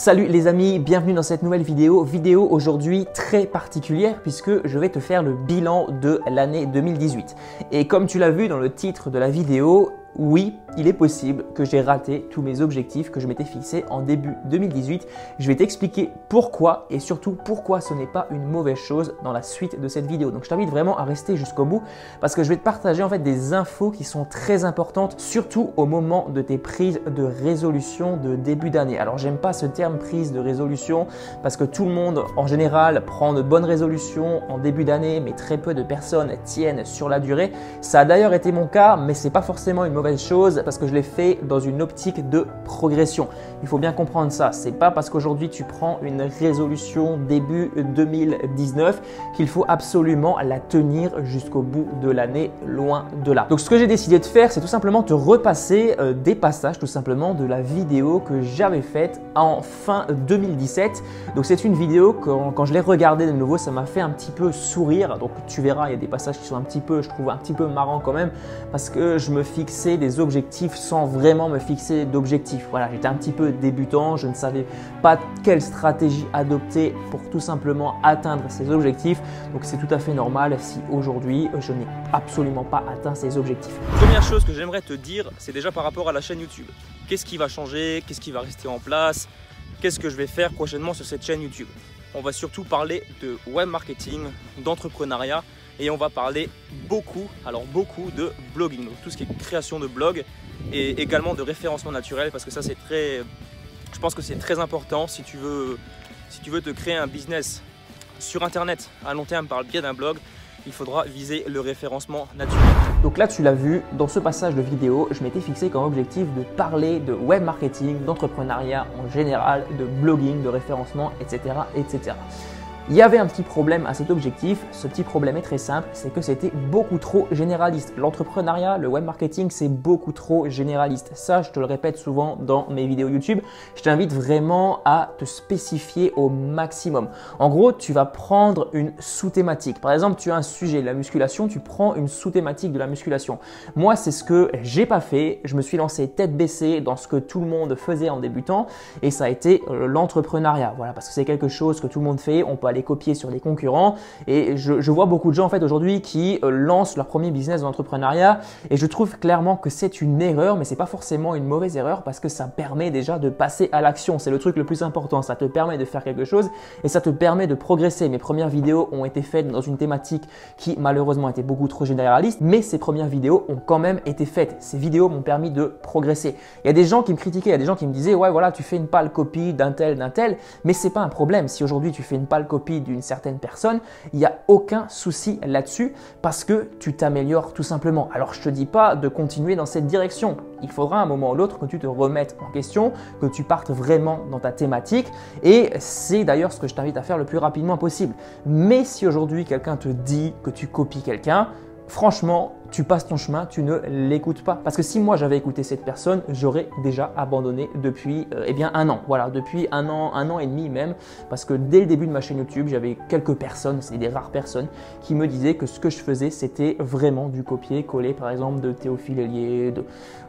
Salut les amis, bienvenue dans cette nouvelle vidéo. Vidéo aujourd'hui très particulière puisque je vais te faire le bilan de l'année 2018. Et comme tu l'as vu dans le titre de la vidéo, oui, il est possible que j'ai raté tous mes objectifs que je m'étais fixés en début 2018. Je vais t'expliquer pourquoi et surtout pourquoi ce n'est pas une mauvaise chose dans la suite de cette vidéo. Donc je t'invite vraiment à rester jusqu'au bout parce que je vais te partager en fait des infos qui sont très importantes, surtout au moment de tes prises de résolution de début d'année. Alors j'aime pas ce terme prise de résolution parce que tout le monde en général prend de bonnes résolutions en début d'année, mais très peu de personnes tiennent sur la durée. Ça a d'ailleurs été mon cas, mais c'est pas forcément une mauvaise chose parce que je l'ai fait dans une optique de progression. Il faut bien comprendre ça. C'est pas parce qu'aujourd'hui tu prends une résolution début 2019 qu'il faut absolument la tenir jusqu'au bout de l'année, loin de là. Donc ce que j'ai décidé de faire, c'est tout simplement te repasser des passages tout simplement de la vidéo que j'avais faite en fin 2017. Donc c'est une vidéo que quand je l'ai regardée de nouveau, ça m'a fait un petit peu sourire. Donc tu verras, il y a des passages qui sont un petit peu, je trouve un petit peu marrants quand même parce que je me fixais des objectifs sans vraiment me fixer d'objectifs. Voilà, j'étais un petit peu débutant, je ne savais pas quelle stratégie adopter pour tout simplement atteindre ces objectifs. Donc c'est tout à fait normal si aujourd'hui je n'ai absolument pas atteint ces objectifs. Première chose que j'aimerais te dire, c'est déjà par rapport à la chaîne YouTube. Qu'est-ce qui va changer? Qu'est-ce qui va rester en place? Qu'est-ce que je vais faire prochainement sur cette chaîne YouTube? On va surtout parler de web marketing, d'entrepreneuriat et on va parler beaucoup de blogging, donc tout ce qui est création de blog et également de référencement naturel parce que ça c'est je pense que c'est très important si tu veux te créer un business sur internet à long terme par le biais d'un blog. Il faudra viser le référencement naturel. Donc là, tu l'as vu, dans ce passage de vidéo, je m'étais fixé comme objectif de parler de web marketing, d'entrepreneuriat en général, de blogging, de référencement, etc., etc. Il y avait un petit problème à cet objectif. Ce petit problème est très simple, c'est que c'était beaucoup trop généraliste. L'entrepreneuriat, le web marketing, c'est beaucoup trop généraliste. Ça, je te le répète souvent dans mes vidéos YouTube. Je t'invite vraiment à te spécifier au maximum. En gros, tu vas prendre une sous-thématique. Par exemple, tu as un sujet, la musculation, tu prends une sous-thématique de la musculation. Moi, c'est ce que j'ai pas fait. Je me suis lancé tête baissée dans ce que tout le monde faisait en débutant et ça a été l'entrepreneuriat. Voilà, parce que c'est quelque chose que tout le monde fait. On peut les copier sur les concurrents et je vois beaucoup de gens en fait aujourd'hui qui lancent leur premier business d'entrepreneuriat et je trouve clairement que c'est une erreur, mais c'est pas forcément une mauvaise erreur parce que ça permet déjà de passer à l'action. C'est le truc le plus important, ça te permet de faire quelque chose et ça te permet de progresser. Mes premières vidéos ont été faites dans une thématique qui malheureusement était beaucoup trop généraliste, mais ces premières vidéos ont quand même été faites. Ces vidéos m'ont permis de progresser. Il y a des gens qui me critiquaient, il y a des gens qui me disaient ouais voilà, tu fais une pâle copie d'un tel, mais c'est pas un problème. Si aujourd'hui tu fais une pâle copie d'une certaine personne, il n'y a aucun souci là-dessus parce que tu t'améliores tout simplement. Alors je te dis pas de continuer dans cette direction. Il faudra à un moment ou l'autre que tu te remettes en question, que tu partes vraiment dans ta thématique et c'est d'ailleurs ce que je t'invite à faire le plus rapidement possible. Mais si aujourd'hui quelqu'un te dit que tu copies quelqu'un, franchement, tu passes ton chemin, tu ne l'écoutes pas. Parce que si moi j'avais écouté cette personne, j'aurais déjà abandonné depuis un an. Voilà, depuis un an et demi même. Parce que dès le début de ma chaîne YouTube, j'avais quelques personnes, c'est des rares personnes, qui me disaient que ce que je faisais, c'était vraiment du copier-coller, par exemple, de Théophile Hélier,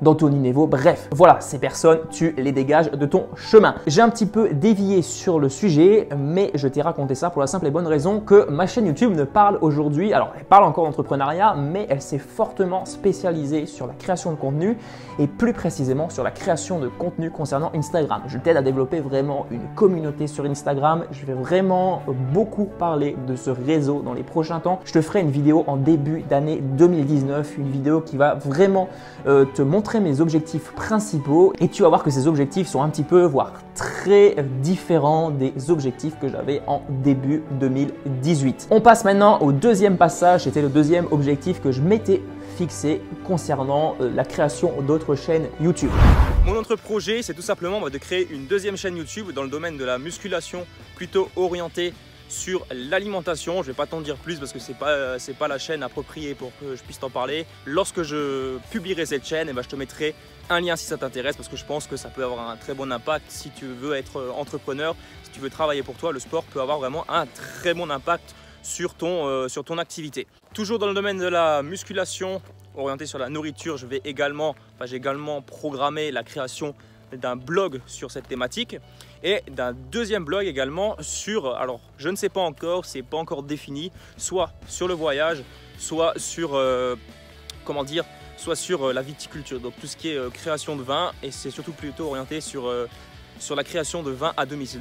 d'Anthony Nevo. Bref, voilà, ces personnes, tu les dégages de ton chemin. J'ai un petit peu dévié sur le sujet, mais je t'ai raconté ça pour la simple et bonne raison que ma chaîne YouTube ne parle aujourd'hui, alors elle parle encore d'entrepreneuriat, mais elle s'est fortement spécialisée sur la création de contenu et plus précisément sur la création de contenu concernant Instagram. Je t'aide à développer vraiment une communauté sur Instagram. Je vais vraiment beaucoup parler de ce réseau dans les prochains temps. Je te ferai une vidéo en début d'année 2019, une vidéo qui va vraiment te montrer mes objectifs principaux et tu vas voir que ces objectifs sont un petit peu, voire très différents des objectifs que j'avais en début 2018. On passe maintenant au deuxième passage, c'était le deuxième objectif que je m'étais fixé concernant la création d'autres chaînes YouTube. Mon autre projet, c'est tout simplement de créer une deuxième chaîne YouTube dans le domaine de la musculation, plutôt orientée sur l'alimentation. Je ne vais pas t'en dire plus parce que c'est pas la chaîne appropriée pour que je puisse t'en parler. Lorsque je publierai cette chaîne, je te mettrai un lien si ça t'intéresse parce que je pense que ça peut avoir un très bon impact si tu veux être entrepreneur, si tu veux travailler pour toi. Le sport peut avoir vraiment un très bon impact sur ton activité. Toujours dans le domaine de la musculation, orienté sur la nourriture, j'ai également programmé la création d'un blog sur cette thématique. et d'un deuxième blog également sur, alors je ne sais pas encore, c'est pas encore défini, soit sur le voyage, soit sur, soit sur la viticulture, donc tout ce qui est création de vin, et c'est surtout plutôt orienté sur la création de vin à domicile.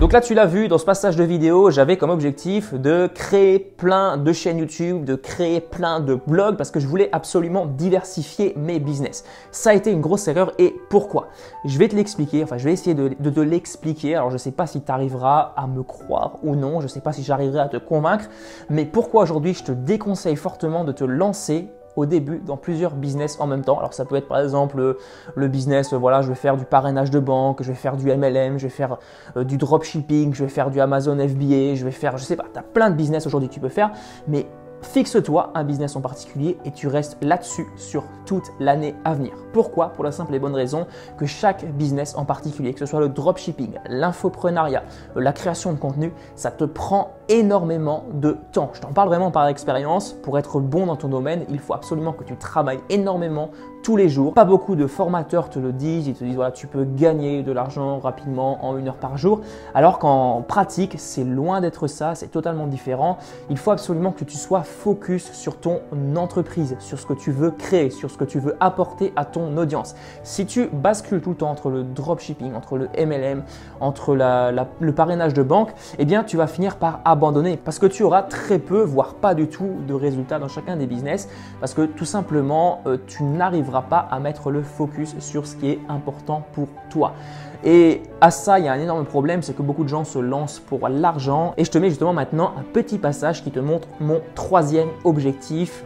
Donc là, tu l'as vu, dans ce passage de vidéo, j'avais comme objectif de créer plein de chaînes YouTube, de créer plein de blogs parce que je voulais absolument diversifier mes business. Ça a été une grosse erreur et pourquoi? Je vais te l'expliquer, enfin je vais essayer de te l'expliquer. Alors je ne sais pas si tu arriveras à me croire ou non, je ne sais pas si j'arriverai à te convaincre, mais pourquoi aujourd'hui je te déconseille fortement de te lancer au début dans plusieurs business en même temps. Alors ça peut être par exemple le business, voilà, je vais faire du parrainage de banque, je vais faire du MLM, je vais faire du dropshipping, je vais faire du Amazon FBA, je vais faire, je sais pas, tu as plein de business aujourd'hui que tu peux faire, mais fixe-toi un business en particulier et tu restes là-dessus sur toute l'année à venir. Pourquoi? Pour la simple et bonne raison que chaque business en particulier, que ce soit le dropshipping, l'infoprenariat, la création de contenu, ça te prend énormément de temps. Je t'en parle vraiment par expérience. Pour être bon dans ton domaine, il faut absolument que tu travailles énormément tous les jours. Pas beaucoup de formateurs te le disent, ils te disent voilà, tu peux gagner de l'argent rapidement en 1 heure par jour, alors qu'en pratique, c'est loin d'être ça, c'est totalement différent. Il faut absolument que tu sois focus sur ton entreprise, sur ce que tu veux créer, sur ce que tu veux apporter à ton audience. Si tu bascules tout le temps entre le dropshipping, entre le MLM, entre le parrainage de banque, eh bien tu vas finir par abandonner parce que tu auras très peu, voire pas du tout de résultats dans chacun des business parce que tout simplement, tu n'arriveras pas à mettre le focus sur ce qui est important pour toi. Et à ça, il y a un énorme problème, c'est que beaucoup de gens se lancent pour l'argent. Et je te mets justement maintenant un petit passage qui te montre mon troisième objectif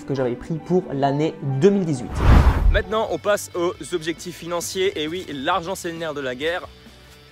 que j'avais pris pour l'année 2018. Maintenant, on passe aux objectifs financiers. Et oui, l'argent, c'est le nerf de la guerre.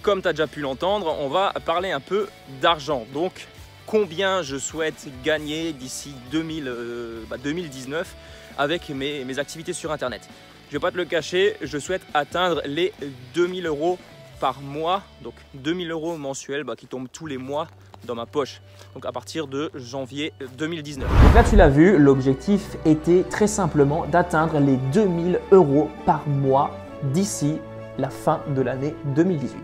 Comme tu as déjà pu l'entendre, on va parler un peu d'argent. Donc, combien je souhaite gagner d'ici 2019 avec mes activités sur Internet. Je ne vais pas te le cacher, je souhaite atteindre les 2000 € par mois, donc 2000 € mensuels qui tombent tous les mois dans ma poche, donc à partir de janvier 2019. Donc là tu l'as vu, l'objectif était très simplement d'atteindre les 2000 € par mois d'ici la fin de l'année 2018.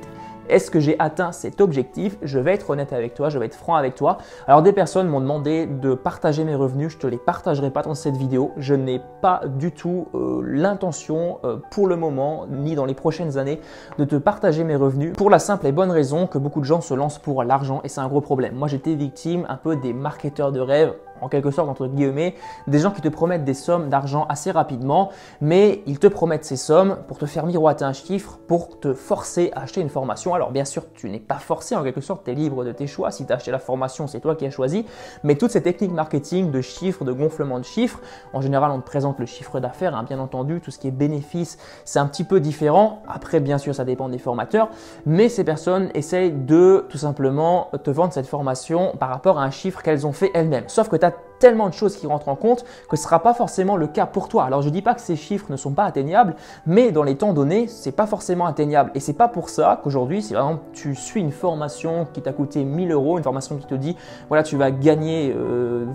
Est-ce que j'ai atteint cet objectif? Je vais être honnête avec toi, je vais être franc avec toi. Alors des personnes m'ont demandé de partager mes revenus, je ne te les partagerai pas dans cette vidéo. Je n'ai pas du tout l'intention pour le moment, ni dans les prochaines années, de te partager mes revenus pour la simple et bonne raison que beaucoup de gens se lancent pour l'argent et c'est un gros problème. Moi j'étais victime un peu des marketeurs de rêve, en quelque sorte entre guillemets, des gens qui te promettent des sommes d'argent assez rapidement, mais ils te promettent ces sommes pour te faire miroiter un chiffre, pour te forcer à acheter une formation. Alors bien sûr, tu n'es pas forcé en quelque sorte, tu es libre de tes choix. Si tu as acheté la formation, c'est toi qui as choisi. Mais toutes ces techniques marketing de chiffres, de gonflement de chiffres, en général, on te présente le chiffre d'affaires, hein, bien entendu, tout ce qui est bénéfice, c'est un petit peu différent. Après, bien sûr, ça dépend des formateurs, mais ces personnes essayent de tout simplement te vendre cette formation par rapport à un chiffre qu'elles ont fait elles-mêmes. Sauf que tu as tellement de choses qui rentrent en compte que ce ne sera pas forcément le cas pour toi. Alors je ne dis pas que ces chiffres ne sont pas atteignables, mais dans les temps donnés, ce n'est pas forcément atteignable. Et ce n'est pas pour ça qu'aujourd'hui, si par exemple tu suis une formation qui t'a coûté 1000 €, une formation qui te dit voilà tu vas gagner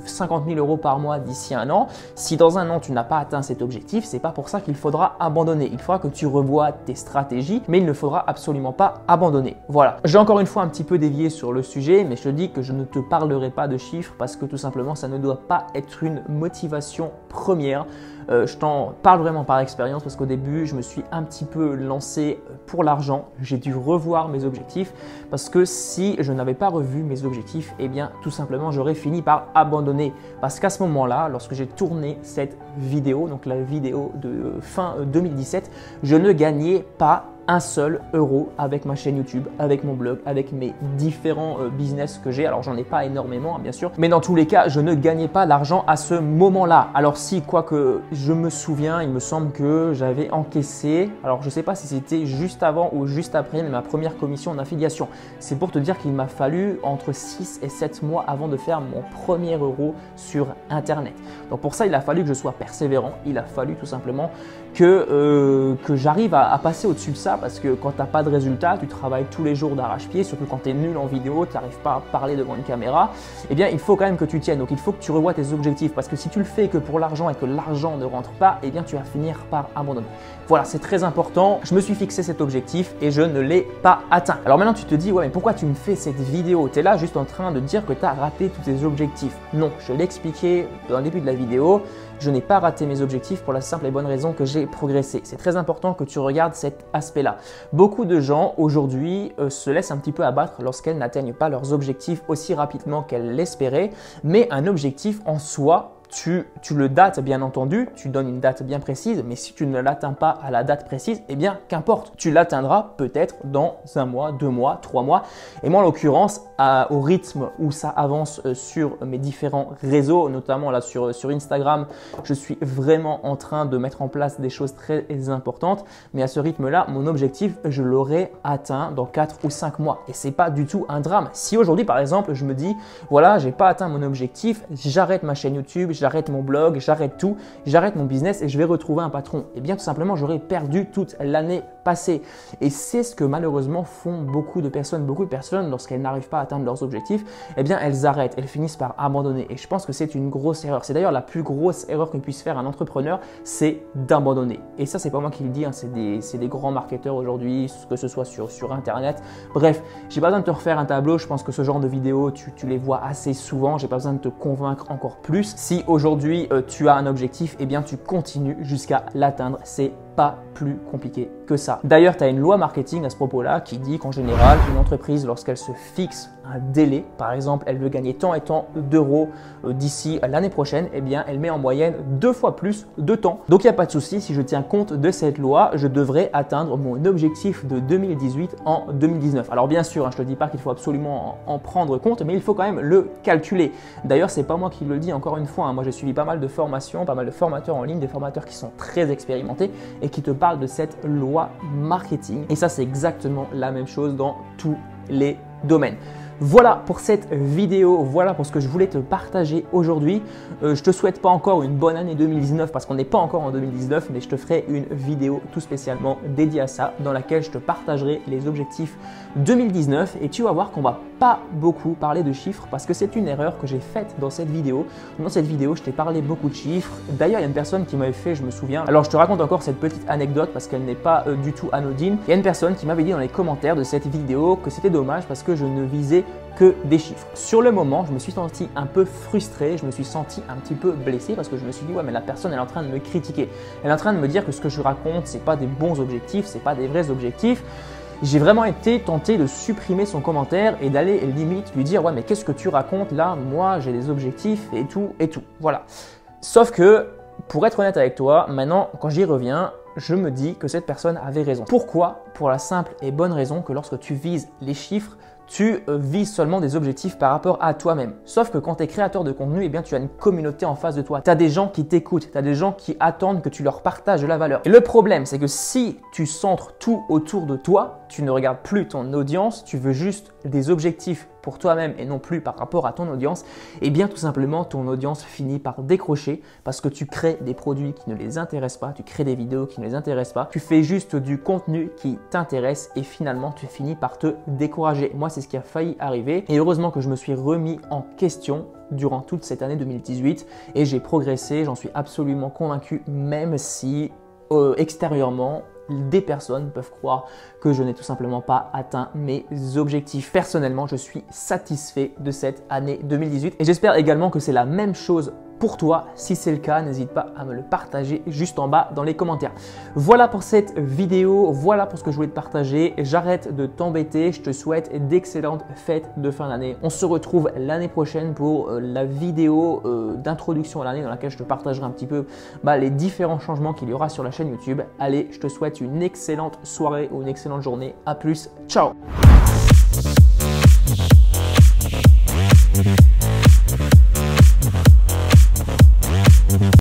50 000 € par mois d'ici un an, si dans un an tu n'as pas atteint cet objectif, ce n'est pas pour ça qu'il faudra abandonner. Il faudra que tu revoies tes stratégies, mais il ne faudra absolument pas abandonner. Voilà, j'ai encore une fois un petit peu dévié sur le sujet, mais je te dis que je ne te parlerai pas de chiffres parce que tout simplement ça ne doit pas être une motivation première. Je t'en parle vraiment par expérience parce qu'au début, je me suis un petit peu lancé pour l'argent. J'ai dû revoir mes objectifs parce que si je n'avais pas revu mes objectifs, eh bien tout simplement, j'aurais fini par abandonner. Parce qu'à ce moment-là, lorsque j'ai tourné cette vidéo, donc la vidéo de fin 2017, je ne gagnais pas un seul euro avec ma chaîne YouTube, avec mon blog, avec mes différents business que j'ai. Alors j'en ai pas énormément hein, bien sûr, mais dans tous les cas, je ne gagnais pas d'argent à ce moment-là. Alors si, quoique je me souviens, il me semble que j'avais encaissé, alors je sais pas si c'était juste avant ou juste après, mais ma première commission en affiliation. C'est pour te dire qu'il m'a fallu entre 6 et 7 mois avant de faire mon premier euro sur Internet. Donc pour ça, il a fallu que je sois persévérant, il a fallu tout simplement que j'arrive à passer au-dessus de ça ça parce que quand tu n'as pas de résultat, tu travailles tous les jours d'arrache-pied, surtout quand tu es nul en vidéo, tu n'arrives pas à parler devant une caméra, eh bien il faut quand même que tu tiennes. Donc il faut que tu revoies tes objectifs parce que si tu le fais que pour l'argent et que l'argent ne rentre pas, eh bien tu vas finir par abandonner. Voilà, c'est très important. Je me suis fixé cet objectif et je ne l'ai pas atteint. Alors maintenant tu te dis, ouais mais pourquoi tu me fais cette vidéo? Tu es là juste en train de dire que tu as raté tous tes objectifs. Non, je l'ai expliqué dans le début de la vidéo. Je n'ai pas raté mes objectifs pour la simple et bonne raison que j'ai progressé. C'est très important que tu regardes cet aspect-là. Beaucoup de gens aujourd'hui se laissent un petit peu abattre lorsqu'elles n'atteignent pas leurs objectifs aussi rapidement qu'elles l'espéraient. Mais un objectif en soi, tu le dates bien entendu, tu donnes une date bien précise, mais si tu ne l'atteins pas à la date précise, eh bien qu'importe, tu l'atteindras peut-être dans 1 mois, 2 mois, 3 mois. Et moi en l'occurrence, au rythme où ça avance sur mes différents réseaux, notamment là sur Instagram, je suis vraiment en train de mettre en place des choses très importantes. Mais à ce rythme-là, mon objectif, je l'aurai atteint dans 4 ou 5 mois. Et c'est pas du tout un drame. Si aujourd'hui par exemple, je me dis, voilà, j'ai pas atteint mon objectif, j'arrête ma chaîne YouTube, j'arrête mon blog, j'arrête tout, j'arrête mon business et je vais retrouver un patron. Et bien tout simplement, j'aurais perdu toute l'année passée. Et c'est ce que malheureusement font beaucoup de personnes lorsqu'elles n'arrivent pas à atteindre leurs objectifs, eh bien elles arrêtent, elles finissent par abandonner. Et je pense que c'est une grosse erreur. C'est d'ailleurs la plus grosse erreur que puisse faire un entrepreneur, c'est d'abandonner. Et ça, c'est pas moi qui le dis, hein, c'est des grands marketeurs aujourd'hui, que ce soit sur Internet. Bref, j'ai pas besoin de te refaire un tableau. Je pense que ce genre de vidéos, tu les vois assez souvent. J'ai pas besoin de te convaincre encore plus. Si aujourd'hui tu as un objectif, eh bien tu continues jusqu'à l'atteindre. C'est pas plus compliqué que ça. D'ailleurs, tu as une loi marketing à ce propos-là qui dit qu'en général, une entreprise, lorsqu'elle se fixe un délai, par exemple, elle veut gagner tant et tant d'euros d'ici l'année prochaine, eh bien, elle met en moyenne 2 fois plus de temps. Donc, il n'y a pas de souci, si je tiens compte de cette loi, je devrais atteindre mon objectif de 2018 en 2019. Alors, bien sûr, hein, je ne te dis pas qu'il faut absolument en prendre compte, mais il faut quand même le calculer. D'ailleurs, c'est pas moi qui le dis, encore une fois, hein, moi j'ai suivi pas mal de formations, pas mal de formateurs en ligne, des formateurs qui sont très expérimentés et qui te parlent de cette loi marketing. Et ça, c'est exactement la même chose dans tous les domaines. Voilà pour cette vidéo, voilà pour ce que je voulais te partager aujourd'hui. Je te souhaite pas encore une bonne année 2019 parce qu'on n'est pas encore en 2019, mais je te ferai une vidéo tout spécialement dédiée à ça dans laquelle je te partagerai les objectifs 2019 et tu vas voir qu'on va pas beaucoup parler de chiffres parce que c'est une erreur que j'ai faite dans cette vidéo. Dans cette vidéo, je t'ai parlé beaucoup de chiffres. D'ailleurs, il y a une personne qui m'avait fait, je me souviens. Alors, je te raconte encore cette petite anecdote parce qu'elle n'est pas du tout anodine. Il y a une personne qui m'avait dit dans les commentaires de cette vidéo que c'était dommage parce que je ne visais que des chiffres. Sur le moment, je me suis senti un peu frustré, je me suis senti un petit peu blessé parce que je me suis dit ouais mais la personne elle est en train de me critiquer. Elle est en train de me dire que ce que je raconte, c'est pas des bons objectifs, c'est pas des vrais objectifs. J'ai vraiment été tenté de supprimer son commentaire et d'aller limite lui dire ouais mais qu'est-ce que tu racontes là, moi j'ai des objectifs et tout. Voilà. Sauf que pour être honnête avec toi, maintenant quand j'y reviens, je me dis que cette personne avait raison. Pourquoi? Pour la simple et bonne raison que lorsque tu vises les chiffres, tu vises seulement des objectifs par rapport à toi-même. Sauf que quand tu es créateur de contenu, eh bien, tu as une communauté en face de toi. Tu as des gens qui t'écoutent, tu as des gens qui attendent que tu leur partages de la valeur. Et le problème, c'est que si tu centres tout autour de toi, tu ne regardes plus ton audience, tu veux juste des objectifs pour toi-même et non plus par rapport à ton audience, eh bien tout simplement ton audience finit par décrocher parce que tu crées des produits qui ne les intéressent pas, tu crées des vidéos qui ne les intéressent pas, tu fais juste du contenu qui t'intéresse et finalement tu finis par te décourager. Moi c'est ce qui a failli arriver et heureusement que je me suis remis en question durant toute cette année 2018 et j'ai progressé, j'en suis absolument convaincu même si extérieurement des personnes peuvent croire que je n'ai tout simplement pas atteint mes objectifs. Personnellement, je suis satisfait de cette année 2018 et j'espère également que c'est la même chose pour toi. Si c'est le cas, n'hésite pas à me le partager juste en bas dans les commentaires. Voilà pour cette vidéo, voilà pour ce que je voulais te partager. J'arrête de t'embêter, je te souhaite d'excellentes fêtes de fin d'année. On se retrouve l'année prochaine pour la vidéo d'introduction à l'année dans laquelle je te partagerai un petit peu les différents changements qu'il y aura sur la chaîne YouTube. Allez, je te souhaite une excellente soirée ou une excellente journée. À plus, ciao!